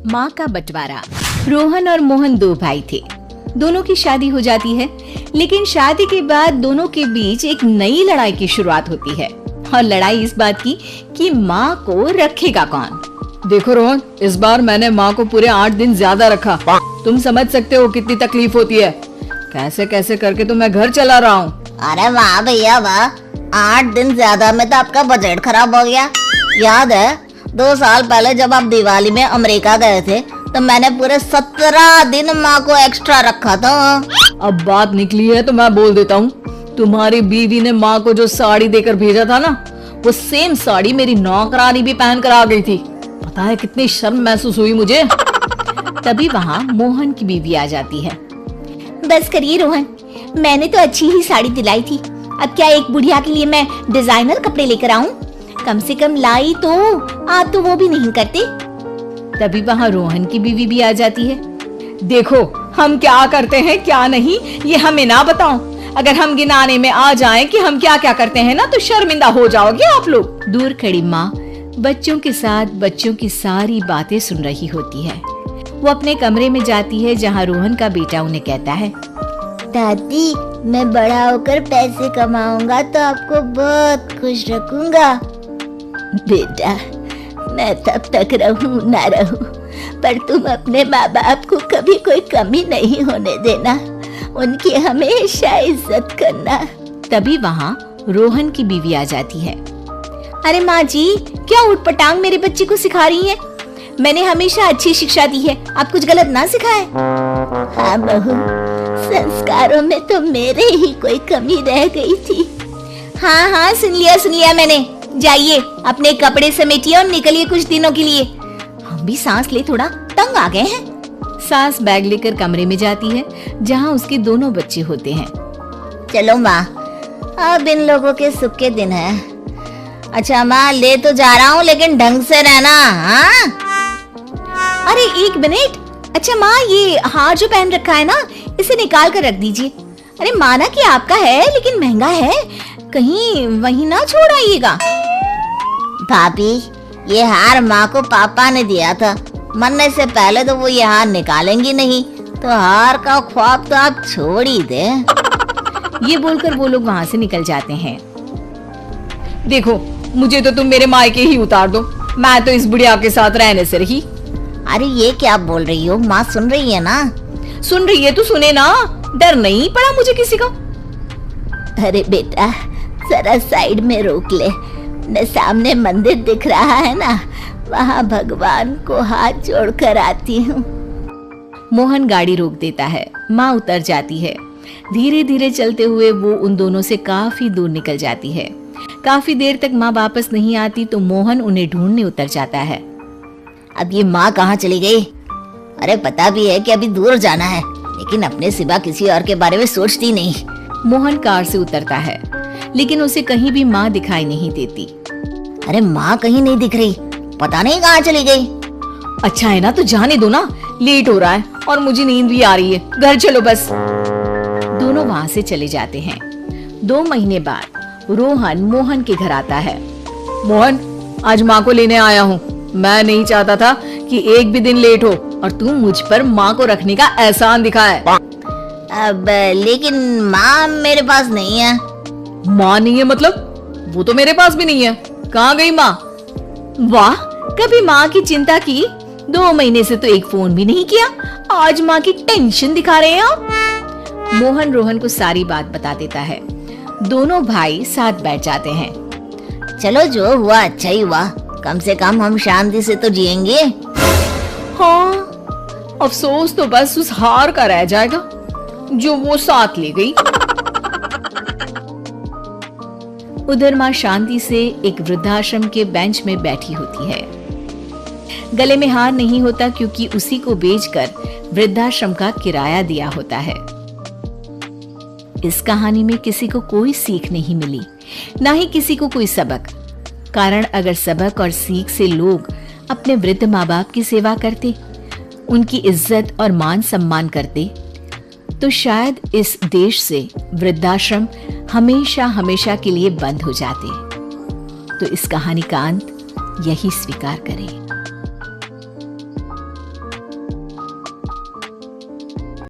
माँ का बंटवारा। रोहन और मोहन दो भाई थे। दोनों की शादी हो जाती है, लेकिन शादी के बाद दोनों के बीच एक नई लड़ाई की शुरुआत होती है। और लड़ाई इस बात की कि माँ को रखेगा कौन। देखो रोहन, इस बार मैंने माँ को पूरे 8 दिन ज्यादा रखा। तुम समझ सकते हो कितनी तकलीफ होती है। कैसे कैसे करके तो मैं घर चला रहा हूँ। अरे वाह भैया वाह, 8 दिन ज्यादा में तो आपका बजट खराब हो गया। याद है 2 साल पहले जब आप दिवाली में अमेरिका गए थे तो मैंने पूरे 17 दिन माँ को एक्स्ट्रा रखा था। अब बात निकली है तो मैं बोल देता हूँ, तुम्हारी बीवी ने माँ को जो साड़ी देकर भेजा था ना, वो सेम साड़ी मेरी नौकरानी भी पहन कर आ गई थी। पता है कितनी शर्म महसूस हुई मुझे। तभी वहाँ मोहन की बीवी आ जाती है। बस करिए रोहन, मैंने तो अच्छी ही साड़ी दिलाई थी। अब क्या एक बुढ़िया के लिए मैं डिजाइनर कपड़े लेकर आऊं? कम से कम लाई तो आप तो वो भी नहीं करते। तभी वहाँ रोहन की बीवी भी आ जाती है। देखो हम क्या करते हैं क्या नहीं, ये हमें ना बताओ। अगर हम गिनाने में आ जाएं कि हम क्या क्या करते हैं ना, तो शर्मिंदा हो जाओगे आप लोग। दूर खड़ी माँ बच्चों के साथ बच्चों की सारी बातें सुन रही होती है। वो अपने कमरे में जाती है जहाँ रोहन का बेटा उन्हें कहता है, दादी मैं बड़ा होकर पैसे कमाऊंगा तो आपको बहुत खुश रखूंगा। बेटा मैं तब तक रहूं ना रहूं, पर तुम अपने माँ बाप को कभी कोई कमी नहीं होने देना, उनकी हमेशा इज्जत करना। तभी वहाँ रोहन की बीवी आ जाती है। अरे माँ जी, क्या उठपटांग मेरे बच्चे को सिखा रही हैं? मैंने हमेशा अच्छी शिक्षा दी है, आप कुछ गलत ना सिखाए। हाँ बहू, संस्कारों में तो मेरे ही कोई कमी रह गई थी। हाँ हाँ सुन लिया मैंने। जाइए अपने कपड़े समेटिए और निकलिए कुछ दिनों के लिए। हम भी सांस ले, थोड़ा तंग आ गए हैं। सास बैग लेकर कमरे में जाती है जहाँ उसके दोनों बच्चे होते हैं। चलो माँ, अब इन लोगों के सुख के दिन है। अच्छा माँ, ले तो जा रहा हूँ लेकिन ढंग से रहना। हाँ? अरे एक मिनट। अच्छा माँ, ये हार जो पहन रखा है ना, इसे निकाल कर रख दीजिए। अरे माना कि आपका है लेकिन महंगा है, कहीं वहीं ना छोड़ आइएगा। भाभी, ये हार माँ को पापा ने दिया था। मरने से पहले तो वो ये हार निकालेंगी नहीं, तो हार का ख्वाब तो आप छोड़ ही दे। ये बोलकर वो लोग वहाँ से निकल जाते हैं। देखो मुझे तो तुम मेरे मायके ही उतार दो, मैं तो इस बुढ़िया के साथ रहने से रही। अरे ये क्या बोल रही हो? माँ सुन रही है ना? सुन रही है तो सुने ना, डर नहीं पड़ा मुझे किसी का। अरे बेटा जरा साइड में रोक ले, न सामने मंदिर दिख रहा है ना, वहाँ भगवान को हाथ जोड़कर आती हूँ। मोहन गाड़ी रोक देता है। माँ उतर जाती है। धीरे धीरे चलते हुए वो उन दोनों से काफी दूर निकल जाती है। काफी देर तक माँ वापस नहीं आती तो मोहन उन्हें ढूंढने उतर जाता है। अब ये माँ कहाँ चली गई? अरे पता भी है कि अभी दूर जाना है, लेकिन अपने सिवा किसी और के बारे में सोचती नहीं। मोहन कार से उतरता है, लेकिन उसे कहीं भी माँ दिखाई नहीं देती। अरे माँ कहीं नहीं दिख रही, पता नहीं कहाँ चली गई। अच्छा है ना, तो जाने दो ना, लेट हो रहा है और मुझे नींद भी आ रही है, घर चलो बस। दोनों वहाँ से चले जाते हैं। 2 महीने बाद रोहन मोहन के घर आता है। मोहन, आज माँ को लेने आया हूँ। मैं नहीं चाहता था कि एक भी दिन लेट हो और तू मुझ पर माँ को रखने का एहसान दिखाए। अब लेकिन माँ मेरे पास नहीं है। माँ नहीं है मतलब? वो तो मेरे पास भी नहीं है। कहाँ गई माँ? वाह, कभी माँ की चिंता की? 2 महीने से तो एक फोन भी नहीं किया, आज माँ की टेंशन दिखा रहे हैं आप। मोहन रोहन को सारी बात बता देता है। दोनों भाई साथ बैठ जाते हैं। चलो जो हुआ अच्छा ही हुआ, कम से कम हम शांति से तो जिएंगे। हाँ, अफसोस तो बस उस हार का रह जाएगा जो वो साथ ले गई। उधर माँ शांति से एक वृद्धाश्रम के बेंच में बैठी होती है। गले में हार नहीं होता क्योंकि उसी को बेचकर वृद्धाश्रम का किराया दिया होता है। इस कहानी में किसी को कोई सीख नहीं मिली, ना ही किसी को कोई सबक। कारण अगर सबक और सीख से लोग अपने वृद्ध माँ बाप की सेवा करते, उनकी इज्जत और मान सम्मान करते, तो शायद इस देश से वृद्धाश्रम हमेशा हमेशा के लिए बंद हो जाते। तो इस कहानी का अंत यही स्वीकार करें।